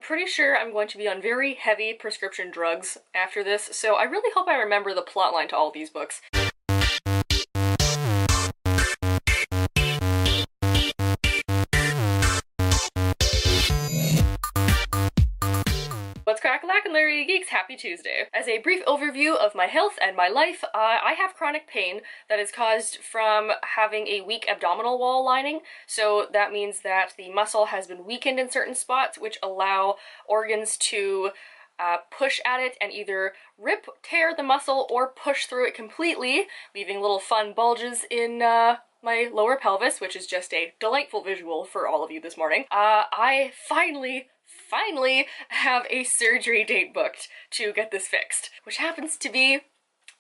Pretty sure I'm going to be on very heavy prescription drugs after this, so I really hope I remember the plotline to all these books. What's crack-a-lackin', Larry Geeks? Happy Tuesday. As a brief overview of my health and my life, I have chronic pain that is caused from having a weak abdominal wall lining. So that means that the muscle has been weakened in certain spots, which allow organs to push at it and either tear the muscle or push through it completely, leaving little fun bulges in my lower pelvis, which is just a delightful visual for all of you this morning. I finally have a surgery date booked to get this fixed, which happens to be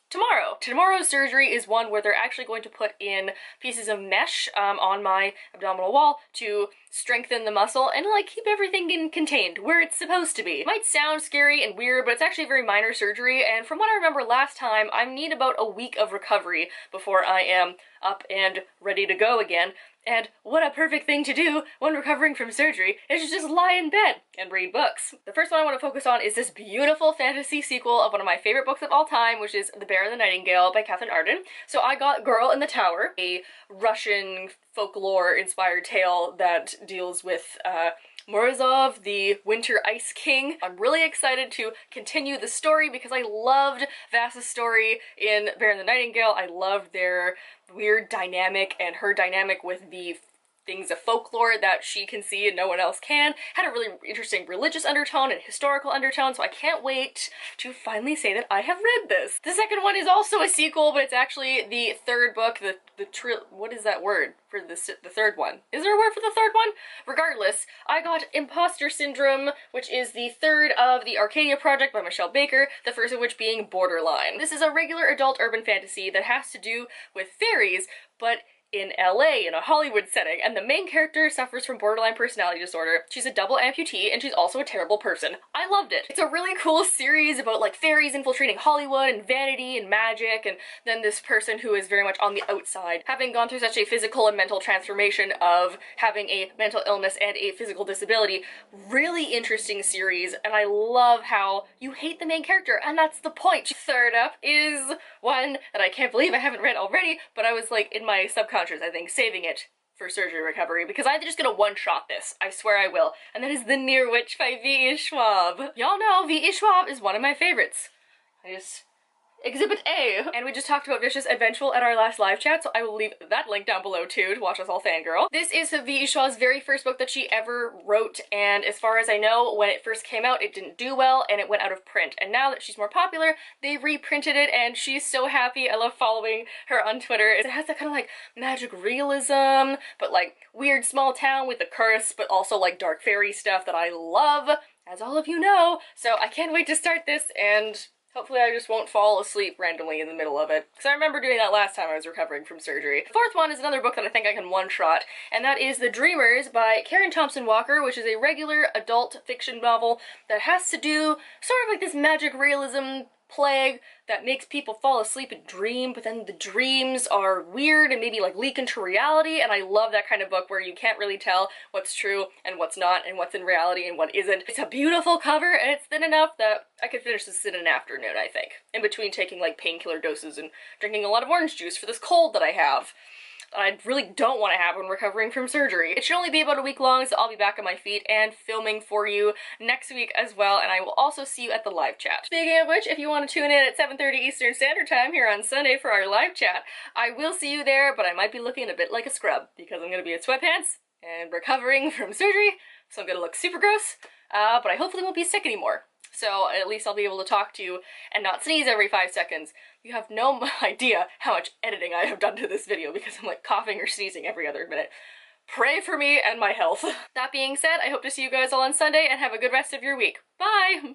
tomorrow. Tomorrow's surgery is one where they're actually going to put in pieces of mesh on my abdominal wall to strengthen the muscle and like keep everything contained where it's supposed to be. It might sound scary and weird, but it's actually a very minor surgery, and from what I remember last time, I need about a week of recovery before I am up and ready to go again. And what a perfect thing to do when recovering from surgery is to just lie in bed and read books. The first one I want to focus on is this beautiful fantasy sequel of one of my favorite books of all time, which is The Bear and the Nightingale by Catherine Arden. So I got Girl in the Tower, a Russian folklore-inspired tale that deals with Morozov, the Winter Ice King. I'm really excited to continue the story because I loved Vasa's story in Bear and the Nightingale. I loved their weird dynamic and her dynamic with the things of folklore that she can see and no one else can. Had a really interesting religious undertone and historical undertone, so I can't wait to finally say that I have read this. The second one is also a sequel, but it's actually the third book, what is that word for the third one? Is there a word for the third one? Regardless, I got Imposter Syndrome, which is the third of the Arcadia Project by Michelle Baker, the first of which being Borderline. This is a regular adult urban fantasy that has to do with fairies, but in LA, in a Hollywood setting, and the main character suffers from borderline personality disorder. She's a double amputee, and she's also a terrible person. I loved it. It's a really cool series about like fairies infiltrating Hollywood and vanity and magic, and then this person who is very much on the outside, having gone through such a physical and mental transformation of having a mental illness and a physical disability. Really interesting series, and I love how you hate the main character, and that's the point. Third up is one that I can't believe I haven't read already, but I was like in my subconscious, I think, saving it for surgery recovery because I'm just gonna one-shot this. I swear I will. And that is The Near Witch by V.E. Schwab. Y'all know V.E. Schwab is one of my favorites. Exhibit A. And we just talked about Vicious Adventure at our last live chat, so I will leave that link down below too to watch us all fangirl. This is V.E. Schwab's very first book that she ever wrote, and as far as I know, when it first came out, it didn't do well and it went out of print. And now that she's more popular, they reprinted it and she's so happy. I love following her on Twitter. It has that kind of like magic realism, but like weird small town with a curse, but also like dark fairy stuff that I love, as all of you know. So I can't wait to start this, and hopefully I just won't fall asleep randomly in the middle of it, because I remember doing that last time I was recovering from surgery. The fourth one is another book that I think I can one-shot, and that is The Dreamers by Karen Thompson Walker, which is a regular adult fiction novel that has to do sort of like this magic realism plague that makes people fall asleep and dream, but then the dreams are weird and maybe like leak into reality, and I love that kind of book where you can't really tell what's true and what's not and what's in reality and what isn't. It's a beautiful cover and it's thin enough that I could finish this in an afternoon, I think, in between taking like painkiller doses and drinking a lot of orange juice for this cold that I have. I really don't want to have when recovering from surgery. It should only be about a week long, so I'll be back on my feet and filming for you next week as well, and I will also see you at the live chat. Speaking of which, if you want to tune in at 7:30 Eastern Standard Time here on Sunday for our live chat, I will see you there, but I might be looking a bit like a scrub because I'm going to be in sweatpants and recovering from surgery, so I'm going to look super gross, but I hopefully won't be sick anymore. So at least I'll be able to talk to you and not sneeze every 5 seconds. You have no idea how much editing I have done to this video because I'm like coughing or sneezing every other minute. Pray for me and my health. That being said, I hope to see you guys all on Sunday and have a good rest of your week. Bye!